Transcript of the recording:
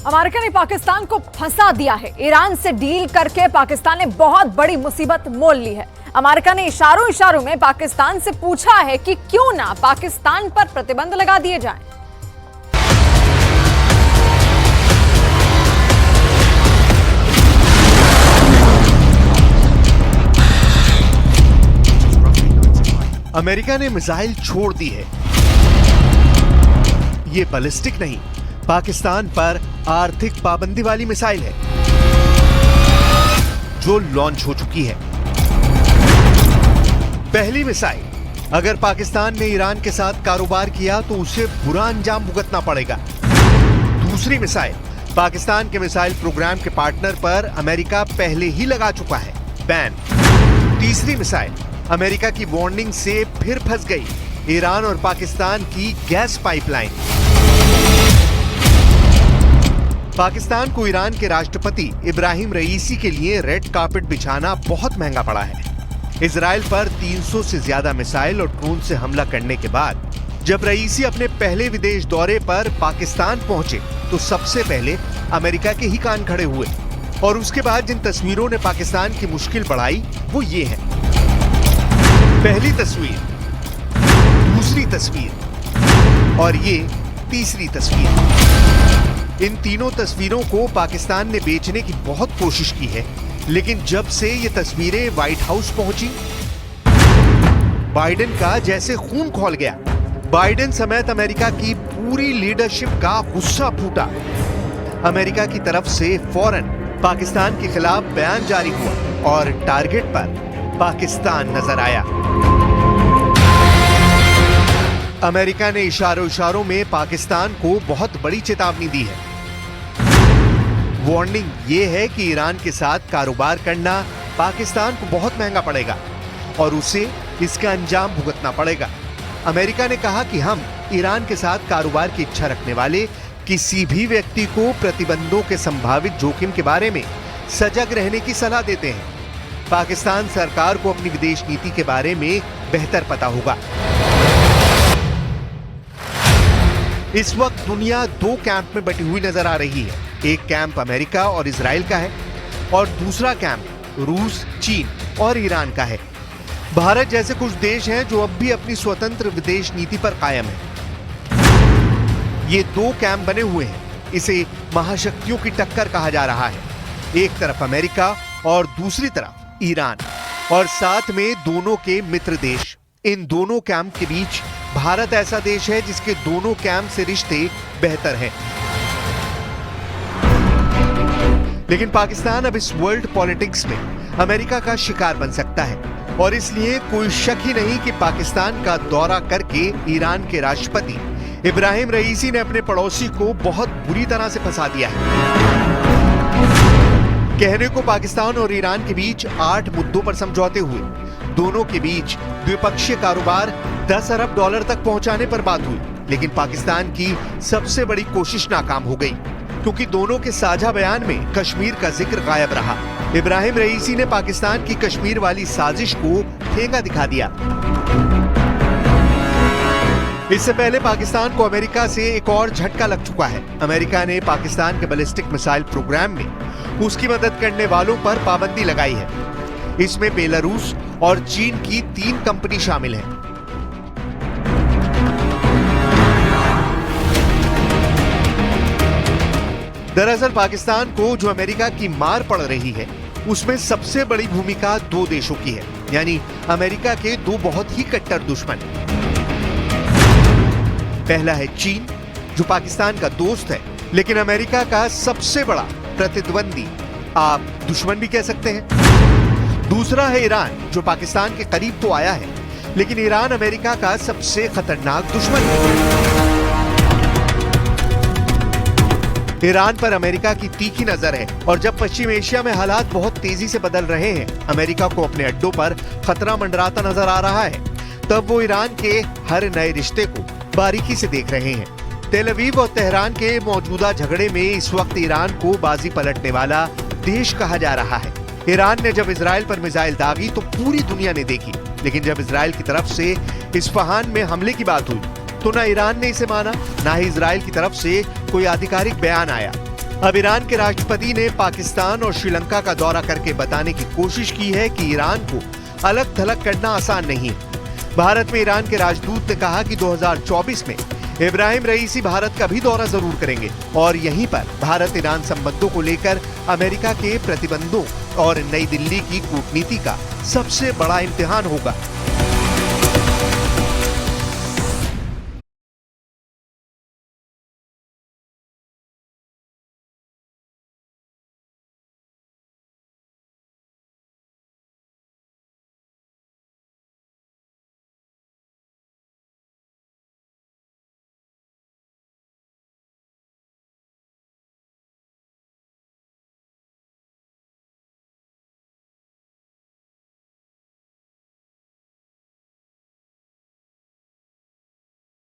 America ने पाकिस्तान को फंसा दिया है। ईरान से डील करके पाकिस्तान ने बहुत बड़ी मुसीबत मोल ली है। अमेरिका ने इशारों इशारों में पाकिस्तान से पूछा है कि क्यों ना पाकिस्तान पर प्रतिबंध लगा दिए जाएं। अमेरिका ने मिसाइल छोड़ दी है। ये बैलिस्टिक नहीं, पाकिस्तान पर आर्थिक पाबंदी वाली मिसाइल है जो लॉन्च हो चुकी है। पहली मिसाइल, अगर पाकिस्तान ने ईरान के साथ कारोबार किया तो उसे बुरा अंजाम भुगतना पड़ेगा। दूसरी मिसाइल, पाकिस्तान के मिसाइल प्रोग्राम के पार्टनर पर अमेरिका पहले ही लगा चुका है बैन। तीसरी मिसाइल, अमेरिका की वार्निंग से फिर फंस गई ईरान और पाकिस्तान की गैस पाइपलाइन। पाकिस्तान को ईरान के राष्ट्रपति इब्राहिम रईसी के लिए रेड कार्पेट बिछाना बहुत महंगा पड़ा है। इजराइल पर 300 से ज्यादा मिसाइल और ड्रोन से हमला करने के बाद जब रईसी अपने पहले विदेश दौरे पर पाकिस्तान पहुंचे तो सबसे पहले अमेरिका के ही कान खड़े हुए। और उसके बाद जिन तस्वीरों ने पाकिस्तान की मुश्किल बढ़ाई वो ये है। पहली तस्वीर, दूसरी तस्वीर और ये तीसरी तस्वीर। इन तीनों तस्वीरों को पाकिस्तान ने बेचने की बहुत कोशिश की है, लेकिन जब से ये तस्वीरें व्हाइट हाउस पहुंची, बाइडेन का जैसे खून खौल गया। बाइडेन समेत अमेरिका की पूरी लीडरशिप का गुस्सा फूटा। अमेरिका की तरफ से फौरन पाकिस्तान के खिलाफ बयान जारी हुआ और टारगेट पर पाकिस्तान नजर आया। अमेरिका ने इशारों इशारों में पाकिस्तान को बहुत बड़ी चेतावनी दी है। वार्निंग ये है कि ईरान के साथ कारोबार करना पाकिस्तान को बहुत महंगा पड़ेगा और उसे इसका अंजाम भुगतना पड़ेगा। अमेरिका ने कहा कि हम ईरान के साथ कारोबार की इच्छा रखने वाले किसी भी व्यक्ति को प्रतिबंधों के संभावित जोखिम के बारे में सजग रहने की सलाह देते हैं। पाकिस्तान सरकार को अपनी विदेश नीति के बारे में बेहतर पता होगा। इस वक्त दुनिया दो कैंप में बटी हुई नजर आ रही है। एक कैंप अमेरिका और इजराइल का है और दूसरा कैंप रूस, चीन और ईरान का है। भारत जैसे कुछ देश हैं जो अब भी अपनी स्वतंत्र विदेश नीति पर कायम है। ये दो कैंप बने हुए हैं। इसे महाशक्तियों की टक्कर कहा जा रहा है। एक तरफ अमेरिका और दूसरी तरफ ईरान और साथ में दोनों के मित्र देश। इन दोनों कैंप के बीच भारत ऐसा देश है जिसके दोनों कैंप से रिश्ते बेहतर हैं। लेकिन पाकिस्तान अब इस वर्ल्ड पॉलिटिक्स में अमेरिका का शिकार बन सकता है और इसलिए कोई शक ही नहीं कि पाकिस्तान का दौरा करके ईरान के राष्ट्रपति इब्राहिम रईसी ने अपने पड़ोसी को बहुत बुरी तरह से फंसा दिया है। कहने को पाकिस्तान और ईरान के बीच 8 मुद्दों पर समझौते हुए। दोनों के बीच द्विपक्षीय कारोबार 10 अरब डॉलर तक पहुंचाने पर बात हुई, लेकिन पाकिस्तान की सबसे बड़ी कोशिश नाकाम हो गई क्योंकि दोनों के साझा बयान में कश्मीर का जिक्र गायब रहा। इब्राहिम रईसी ने पाकिस्तान की कश्मीर वाली साजिश को ठेंगा दिखा दिया। इससे पहले पाकिस्तान को अमेरिका से एक और झटका लग चुका है। अमेरिका ने पाकिस्तान के बैलिस्टिक मिसाइल प्रोग्राम में उसकी मदद करने वालों पर पाबंदी लगाई है। इसमें बेलारूस और चीन की 3 कंपनी शामिल हैं। दरअसल पाकिस्तान को जो अमेरिका की मार पड़ रही है उसमें सबसे बड़ी भूमिका 2 देशों की है, यानी अमेरिका के 2 बहुत ही कट्टर दुश्मन। पहला है चीन, जो पाकिस्तान का दोस्त है लेकिन अमेरिका का सबसे बड़ा प्रतिद्वंदी, आप दुश्मन भी कह सकते हैं। दूसरा है ईरान, जो पाकिस्तान के करीब तो आया है लेकिन ईरान अमेरिका का सबसे खतरनाक दुश्मन है। ईरान पर अमेरिका की तीखी नजर है और जब पश्चिम एशिया में हालात बहुत तेजी से बदल रहे हैं, अमेरिका को अपने अड्डों पर खतरा मंडराता नजर आ रहा है, तब वो ईरान के हर नए रिश्ते को बारीकी से देख रहे हैं। तेल अवीव और तेहरान के मौजूदा झगड़े में इस वक्त ईरान को बाजी पलटने वाला देश कहा जा रहा है। ईरान ने जब इजराइल पर मिसाइल दागी तो पूरी दुनिया ने देखी, लेकिन जब इजराइल की तरफ से इस्फहान में हमले की बात हुई तो न ईरान ने इसे माना, न ही इजराइल की तरफ से कोई आधिकारिक बयान आया। अब ईरान के राष्ट्रपति ने पाकिस्तान और श्रीलंका का दौरा करके बताने की कोशिश की है कि ईरान को अलग थलग करना आसान नहीं है। भारत में ईरान के राजदूत ने कहा कि 2024 में इब्राहिम रईसी भारत का भी दौरा जरूर करेंगे और यहीं पर भारत ईरान संबंधों को लेकर अमेरिका के प्रतिबंधों और नई दिल्ली की कूटनीति का सबसे बड़ा इम्तिहान होगा।